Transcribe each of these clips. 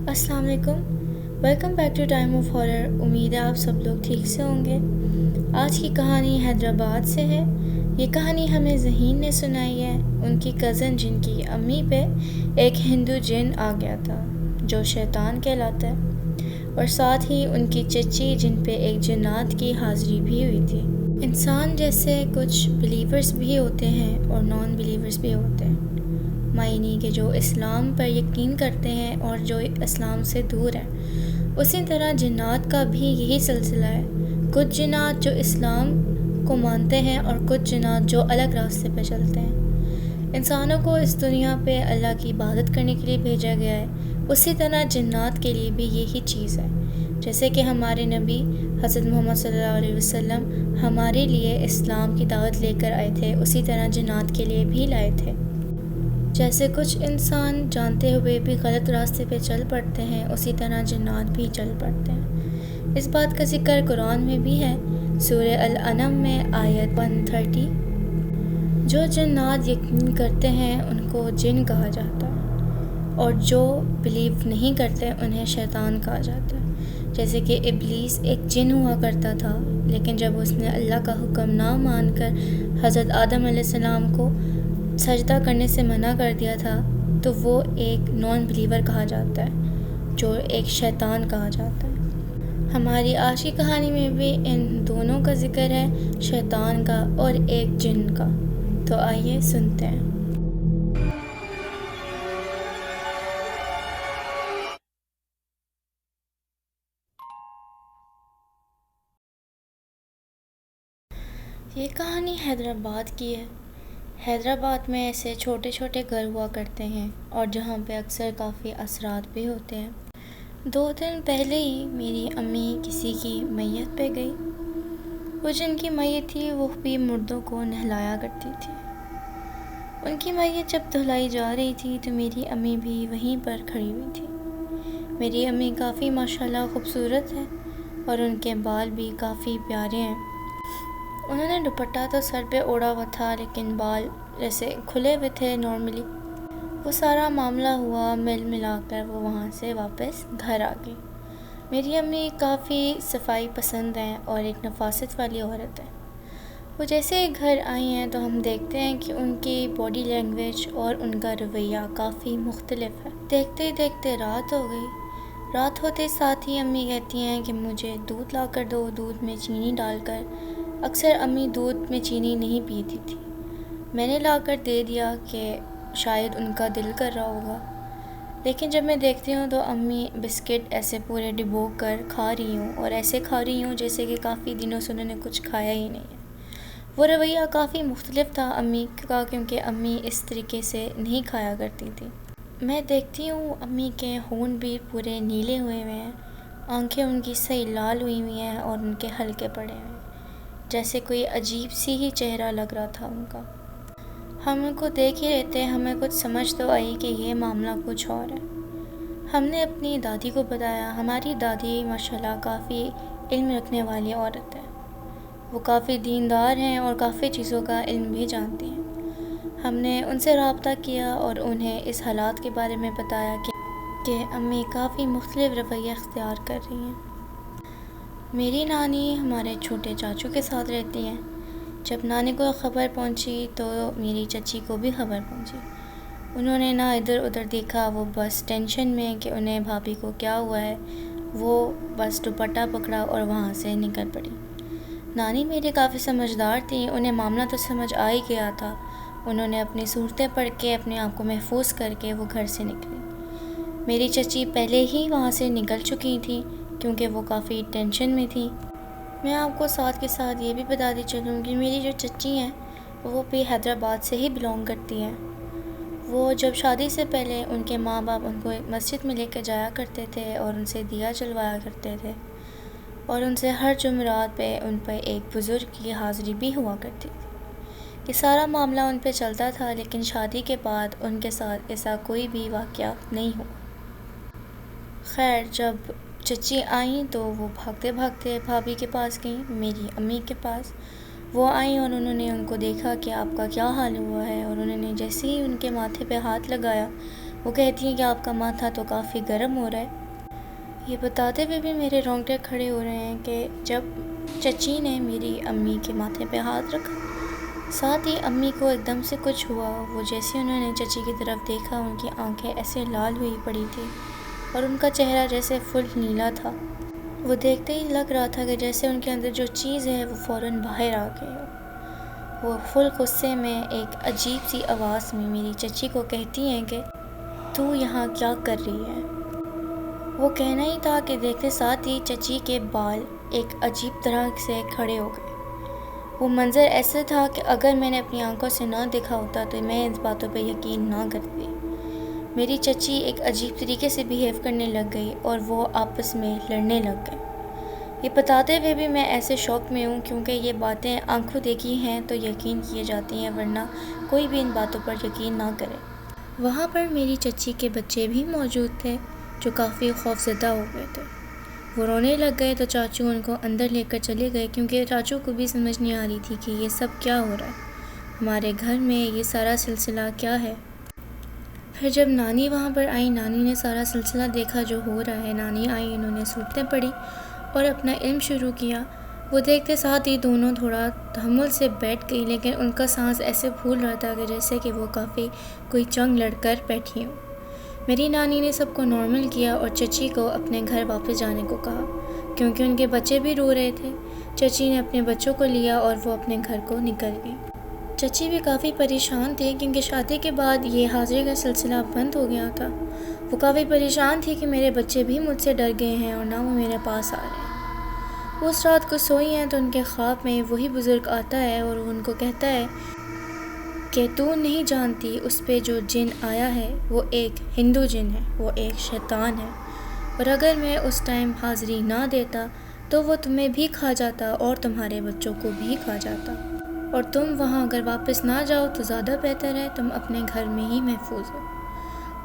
السلام علیکم، welcome back to time of horror. امید ہے آپ سب لوگ ٹھیک سے ہوں گے۔ آج کی کہانی حیدرآباد سے ہے۔ یہ کہانی ہمیں ذہین نے سنائی ہے، ان کی کزن جن کی امی پہ ایک ہندو جن آ گیا تھا جو شیطان کہلاتا ہے، اور ساتھ ہی ان کی چچی جن پہ ایک جنات کی حاضری بھی ہوئی تھی۔ انسان جیسے کچھ بلیورز بھی ہوتے ہیں اور نان بلیورز بھی ہوتے ہیں، معنی کہ جو اسلام پر یقین کرتے ہیں اور جو اسلام سے دور ہیں۔ اسی طرح جنات کا بھی یہی سلسلہ ہے، کچھ جنات جو اسلام کو مانتے ہیں اور کچھ جنات جو الگ راستے پہ چلتے ہیں۔ انسانوں کو اس دنیا پہ اللہ کی عبادت کرنے کے لیے بھیجا گیا ہے، اسی طرح جنات کے لیے بھی یہی چیز ہے۔ جیسے کہ ہمارے نبی حضرت محمد صلی اللہ علیہ وسلم ہمارے لیے اسلام کی دعوت لے کر آئے تھے، اسی طرح جنات کے لیے بھی لائے تھے۔ جیسے کچھ انسان جانتے ہوئے بھی غلط راستے پہ چل پڑتے ہیں، اسی طرح جنات بھی چل پڑتے ہیں۔ اس بات کا ذکر قرآن میں بھی ہے، سورہ الانعام میں آیت 130۔ جو جنات یقین کرتے ہیں ان کو جن کہا جاتا ہے، اور جو بلیو نہیں کرتے انہیں شیطان کہا جاتا ہے۔ جیسے کہ ابلیس ایک جن ہوا کرتا تھا، لیکن جب اس نے اللہ کا حکم نہ مان کر حضرت آدم علیہ السلام کو سجدہ کرنے سے منع کر دیا تھا، تو وہ ایک نان بلیور کہا جاتا ہے، جو ایک شیطان کہا جاتا ہے۔ ہماری آج کی کہانی میں بھی ان دونوں کا ذکر ہے، شیطان کا اور ایک جن کا۔ تو آئیے سنتے ہیں۔ یہ کہانی حیدرآباد کی ہے۔ حیدرآباد میں ایسے چھوٹے چھوٹے گھر ہوا کرتے ہیں، اور جہاں پہ اکثر کافی اثرات بھی ہوتے ہیں۔ 2 دن پہلے ہی میری امی کسی کی میت پہ گئی۔ وہ جن کی میت تھی وہ بھی مردوں کو نہلایا کرتی تھی۔ ان کی میت جب دھلائی جا رہی تھی تو میری امی بھی وہیں پر کھڑی ہوئی تھی۔ میری امی کافی ماشاءاللہ خوبصورت ہے، اور ان کے بال بھی کافی پیارے ہیں۔ انہوں نے دوپٹہ تو سر پہ اوڑھا ہوا تھا، لیکن بال جیسے کھلے ہوئے تھے نارملی۔ وہ سارا معاملہ ہوا، مل ملا کر وہ وہاں سے واپس گھر آ گئی۔ میری امی کافی صفائی پسند ہیں اور ایک نفاست والی عورت ہے۔ وہ جیسے ہی گھر آئی ہیں تو ہم دیکھتے ہیں کہ ان کی باڈی لینگویج اور ان کا رویہ کافی مختلف ہے۔ دیکھتے ہی دیکھتے رات ہو گئی۔ رات ہوتے ساتھ ہی امی کہتی ہیں کہ مجھے دودھ لا کر دو، دودھ میں چینی ڈال کر۔ اکثر امی دودھ میں چینی نہیں پیتی تھی۔ میں نے لا کر دے دیا کہ شاید ان کا دل کر رہا ہوگا، لیکن جب میں دیکھتی ہوں تو امی بسکٹ ایسے پورے ڈبو کر کھا رہی ہوں، اور ایسے کھا رہی ہوں جیسے کہ کافی دنوں سے انہوں نے کچھ کھایا ہی نہیں ہے۔ وہ رویہ کافی مختلف تھا امی کا، کیونکہ امی اس طریقے سے نہیں کھایا کرتی تھی۔ میں دیکھتی ہوں امی کے ہونٹ بھی پورے نیلے ہوئے ہوئے ہیں، آنکھیں ان کی صحیح لال ہوئی ہوئی ہیں، اور ان کے حلقے پڑے ہوئے ہیں، جیسے کوئی عجیب سی ہی چہرہ لگ رہا تھا ان کا۔ ہم ان کو دیکھ ہی رہتے، ہمیں کچھ سمجھ تو آئی کہ یہ معاملہ کچھ اور ہے۔ ہم نے اپنی دادی کو بتایا۔ ہماری دادی ماشاءاللہ کافی علم رکھنے والی عورت ہے، وہ کافی دیندار ہیں اور کافی چیزوں کا علم بھی جانتی ہیں۔ ہم نے ان سے رابطہ کیا اور انہیں اس حالات کے بارے میں بتایا کہ امی کافی مختلف رویہ اختیار کر رہی ہیں۔ میری نانی ہمارے چھوٹے چاچو کے ساتھ رہتی ہیں۔ جب نانی کو خبر پہنچی تو میری چچی کو بھی خبر پہنچی۔ انہوں نے نہ ادھر ادھر دیکھا، وہ بس ٹینشن میں کہ انہیں بھابھی کو کیا ہوا ہے، وہ بس دوپٹہ پکڑا اور وہاں سے نکل پڑی۔ نانی میری کافی سمجھدار تھی، انہیں معاملہ تو سمجھ آ ہی گیا تھا۔ انہوں نے اپنی صورتیں پڑھ کے اپنے آپ کو محفوظ کر کے وہ گھر سے نکلی۔ میری چچی پہلے ہی وہاں سے نکل چکی تھی کیونکہ وہ کافی ٹینشن میں تھی۔ میں آپ کو ساتھ کے ساتھ یہ بھی بتاتی چلوں کہ میری جو چچی ہیں وہ بھی حیدرآباد سے ہی بلونگ کرتی ہیں۔ وہ جب شادی سے پہلے ان کے ماں باپ ان کو ایک مسجد میں لے کے جایا کرتے تھے اور ان سے دیا جلوایا کرتے تھے، اور ان سے ہر جمعرات پہ ان پہ ایک بزرگ کی حاضری بھی ہوا کرتی تھی۔ یہ سارا معاملہ ان پہ چلتا تھا، لیکن شادی کے بعد ان کے ساتھ ایسا کوئی بھی واقعہ نہیں ہوا۔ خیر، جب چچی آئیں تو وہ بھاگتے بھاگتے بھابھی کے پاس گئیں، میری امی کے پاس۔ وہ آئیں اور انہوں نے ان کو دیکھا کہ آپ کا کیا حال ہوا ہے، اور انہوں نے جیسے ہی ان کے ماتھے پہ ہاتھ لگایا وہ کہتی ہیں کہ آپ کا ماتھا تو کافی گرم ہو رہا ہے۔ یہ بتاتے ہوئے بھی میرے رونگٹے کھڑے ہو رہے ہیں کہ جب چچی نے میری امی کے ماتھے پہ ہاتھ رکھا، ساتھ ہی امی کو ایک دم سے کچھ ہوا۔ وہ جیسے انہوں نے چچی کی طرف دیکھا، ان کی آنکھیں ایسے لال ہوئی پڑی تھی اور ان کا چہرہ جیسے فل نیلا تھا۔ وہ دیکھتے ہی لگ رہا تھا کہ جیسے ان کے اندر جو چیز ہے وہ فوراً باہر آ گئی ہو۔ وہ فل غصے میں ایک عجیب سی آواز میں میری چچی کو کہتی ہیں کہ تو یہاں کیا کر رہی ہے؟ وہ کہنا ہی تھا کہ دیکھتے ساتھ ہی چچی کے بال ایک عجیب طرح سے کھڑے ہو گئے۔ وہ منظر ایسا تھا کہ اگر میں نے اپنی آنکھوں سے نہ دیکھا ہوتا تو میں اس باتوں پہ یقین نہ کرتی۔ میری چچی ایک عجیب طریقے سے بیہیو کرنے لگ گئی اور وہ آپس میں لڑنے لگ گئے۔ یہ بتاتے ہوئے بھی میں ایسے شوق میں ہوں کیونکہ یہ باتیں آنکھوں دیکھی ہیں تو یقین کیے جاتی ہیں، ورنہ کوئی بھی ان باتوں پر یقین نہ کرے۔ وہاں پر میری چچی کے بچے بھی موجود تھے جو کافی خوفزدہ ہو گئے تھے۔ وہ رونے لگ گئے تو چاچو ان کو اندر لے کر چلے گئے کیونکہ چاچو کو بھی سمجھ نہیں آ رہی تھی کہ یہ سب کیا ہو رہا ہے، ہمارے گھر میں یہ سارا سلسلہ کیا ہے۔ پھر جب نانی وہاں پر آئی، نانی نے سارا سلسلہ دیکھا جو ہو رہا ہے۔ نانی آئی، انہوں نے صورتیں پڑھی اور اپنا علم شروع کیا۔ وہ دیکھتے ساتھ ہی دونوں تھوڑا تحمل سے بیٹھ گئی، لیکن ان کا سانس ایسے پھول رہا تھا کہ جیسے کہ وہ کافی کوئی جنگ لڑ کر بیٹھی ہوں۔ میری نانی نے سب کو نارمل کیا اور چچی کو اپنے گھر واپس جانے کو کہا کیونکہ ان کے بچے بھی رو رہے تھے۔ چچی نے اپنے بچوں کو لیا اور وہ اپنے گھر کو نکل گئی۔ چچی بھی کافی پریشان تھی کیونکہ شادی کے بعد یہ حاضری کا سلسلہ بند ہو گیا تھا۔ وہ کافی پریشان تھی کہ میرے بچے بھی مجھ سے ڈر گئے ہیں اور نہ وہ میرے پاس آ رہے ہیں۔ وہ اس رات کو سوئی ہیں تو ان کے خواب میں وہی بزرگ آتا ہے اور وہ ان کو کہتا ہے کہ تو نہیں جانتی اس پہ جو جن آیا ہے وہ ایک ہندو جن ہے، وہ ایک شیطان ہے، اور اگر میں اس ٹائم حاضری نہ دیتا تو وہ تمہیں بھی کھا جاتا اور تمہارے بچوں کو بھی کھا جاتا، اور تم وہاں اگر واپس نہ جاؤ تو زیادہ بہتر ہے، تم اپنے گھر میں ہی محفوظ ہو۔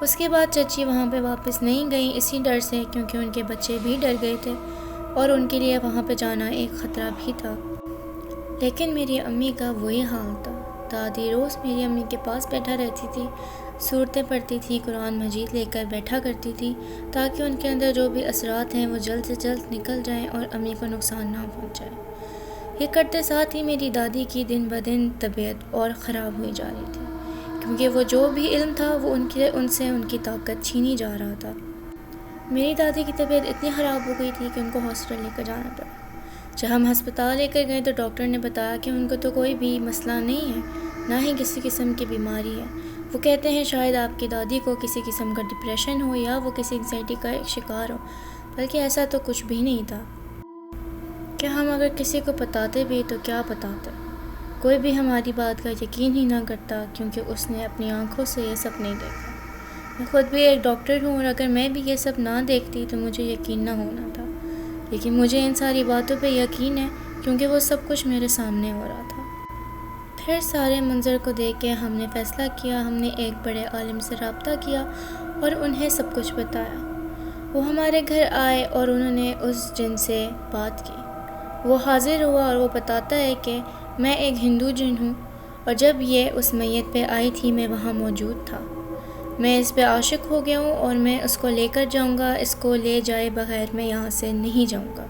اس کے بعد چچی وہاں پہ واپس نہیں گئیں اسی ڈر سے کیونکہ ان کے بچے بھی ڈر گئے تھے اور ان کے لیے وہاں پہ جانا ایک خطرہ بھی تھا۔ لیکن میری امی کا وہی حال تھا۔ دادی روز میری امی کے پاس بیٹھا رہتی تھی، صورتیں پڑھتی تھی، قرآن مجید لے کر بیٹھا کرتی تھی تاکہ ان کے اندر جو بھی اثرات ہیں وہ جلد سے جلد نکل جائیں اور امی کو نقصان نہ پہنچائے۔ یہ کرتے ساتھ ہی میری دادی کی دن بدن طبیعت اور خراب ہوئی جا رہی تھی کیونکہ وہ جو بھی علم تھا وہ ان سے ان کی طاقت چھینی جا رہا تھا۔ میری دادی کی طبیعت اتنی خراب ہو گئی تھی کہ ان کو ہاسپٹل لے کر جانا پڑا۔ جب ہم ہسپتال لے کر گئے تو ڈاکٹر نے بتایا کہ ان کو تو کوئی بھی مسئلہ نہیں ہے، نہ ہی کسی قسم کی بیماری ہے۔ وہ کہتے ہیں شاید آپ کی دادی کو کسی قسم کا ڈپریشن ہو یا وہ کسی انگزائٹی کا شکار ہو، بلکہ ایسا تو کچھ بھی نہیں تھا۔ کہ ہم اگر کسی کو بتاتے بھی تو کیا بتاتے، کوئی بھی ہماری بات کا یقین ہی نہ کرتا کیونکہ اس نے اپنی آنکھوں سے یہ سب نہیں دیکھا۔ میں خود بھی ایک ڈاکٹر ہوں اور اگر میں بھی یہ سب نہ دیکھتی تو مجھے یقین نہ ہونا تھا، لیکن مجھے ان ساری باتوں پہ یقین ہے کیونکہ وہ سب کچھ میرے سامنے ہو رہا تھا۔ پھر سارے منظر کو دیکھ کے ہم نے فیصلہ کیا، ہم نے ایک بڑے عالم سے رابطہ کیا اور انہیں سب کچھ بتایا۔ وہ ہمارے گھر آئے اور انہوں نے اس جن سے بات کی۔ وہ حاضر ہوا اور وہ بتاتا ہے کہ میں ایک ہندو جن ہوں اور جب یہ اس میت پہ آئی تھی میں وہاں موجود تھا۔ میں اس پہ عاشق ہو گیا ہوں اور میں اس کو لے کر جاؤں گا، اس کو لے جائے بغیر میں یہاں سے نہیں جاؤں گا۔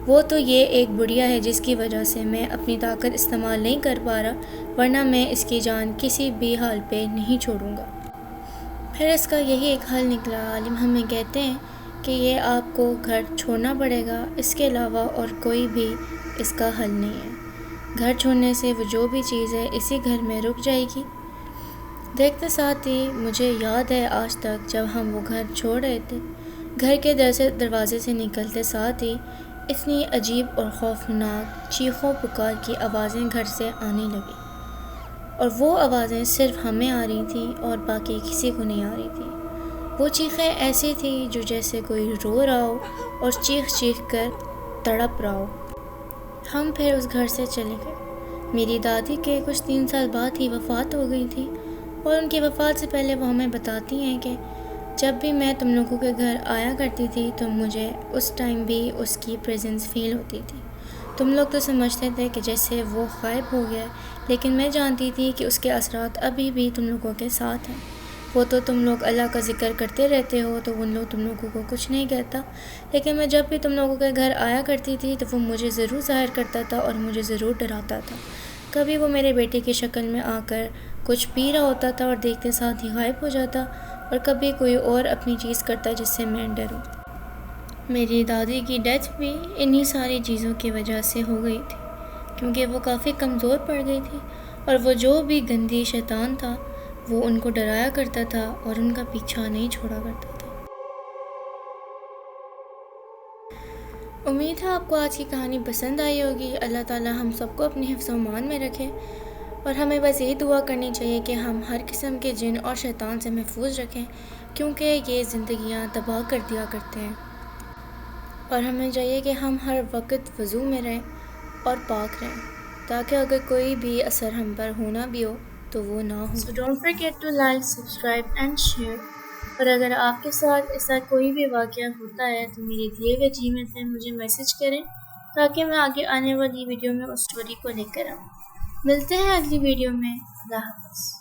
وہ تو یہ ایک بڑھیا ہے جس کی وجہ سے میں اپنی طاقت استعمال نہیں کر پا رہا، ورنہ میں اس کی جان کسی بھی حال پہ نہیں چھوڑوں گا۔ پھر اس کا یہی ایک حل نکلا۔ عالم ہمیں کہتے ہیں کہ یہ آپ کو گھر چھوڑنا پڑے گا، اس کے علاوہ اور کوئی بھی اس کا حل نہیں ہے۔ گھر چھوڑنے سے وہ جو بھی چیز ہے اسی گھر میں رک جائے گی۔ دیکھتے ساتھ ہی مجھے یاد ہے آج تک جب ہم وہ گھر چھوڑ رہے تھے، گھر کے دروازے سے نکلتے ساتھ ہی اتنی عجیب اور خوفناک چیخوں پکار کی آوازیں گھر سے آنے لگی، اور وہ آوازیں صرف ہمیں آ رہی تھیں اور باقی کسی کو نہیں آ رہی تھی۔ وہ چیخیں ایسی تھیں جو جیسے کوئی رو رہا ہو اور چیخ چیخ کر تڑپ رہا ہو۔ ہم پھر اس گھر سے چلے گئے۔ میری دادی کے کچھ 3 سال بعد ہی وفات ہو گئی تھی، اور ان کی وفات سے پہلے وہ ہمیں بتاتی ہیں کہ جب بھی میں تم لوگوں کے گھر آیا کرتی تھی تو مجھے اس ٹائم بھی اس کی پریزنس فیل ہوتی تھی۔ تم لوگ تو سمجھتے تھے کہ جیسے وہ غائب ہو گیا ہے، لیکن میں جانتی تھی کہ اس کے اثرات ابھی بھی تم لوگوں کے ساتھ ہیں۔ وہ تو تم لوگ اللہ کا ذکر کرتے رہتے ہو تو ان لوگ تم لوگوں کو کچھ نہیں کہتا، لیکن میں جب بھی تم لوگوں کے گھر آیا کرتی تھی تو وہ مجھے ضرور ظاہر کرتا تھا اور مجھے ضرور ڈراتا تھا۔ کبھی وہ میرے بیٹے کی شکل میں آ کر کچھ پی رہا ہوتا تھا اور دیکھتے ساتھ ہی غائب ہو جاتا، اور کبھی کوئی اور اپنی چیز کرتا جس سے میں ڈروں۔ میری دادی کی ڈیتھ بھی انہی ساری چیزوں کی وجہ سے ہو گئی تھی، کیونکہ وہ کافی کمزور پڑ گئی تھی، اور وہ جو بھی گندی شیطان تھا وہ ان کو ڈرایا کرتا تھا اور ان کا پیچھا نہیں چھوڑا کرتا تھا۔ امید ہے آپ کو آج کی کہانی پسند آئی ہوگی۔ اللہ تعالیٰ ہم سب کو اپنے حفظ و امان میں رکھے، اور ہمیں بس یہی دعا کرنی چاہیے کہ ہم ہر قسم کے جن اور شیطان سے محفوظ رکھیں، کیونکہ یہ زندگیاں تباہ کر دیا کرتے ہیں، اور ہمیں چاہیے کہ ہم ہر وقت وضو میں رہیں اور پاک رہیں، تاکہ اگر کوئی بھی اثر ہم پر ہونا بھی ہو تو وہ نہ ہو۔ So don't forget to like, subscribe and share۔ اور اگر آپ کے ساتھ ایسا کوئی بھی واقعہ ہوتا ہے تو میرے دیے ہوئے جی میل پہ مجھے میسج کریں، تاکہ میں آگے آنے والی ویڈیو میں اس سٹوری کو لے کر آؤں۔ ملتے ہیں اگلی ویڈیو میں۔ اللہ حافظ۔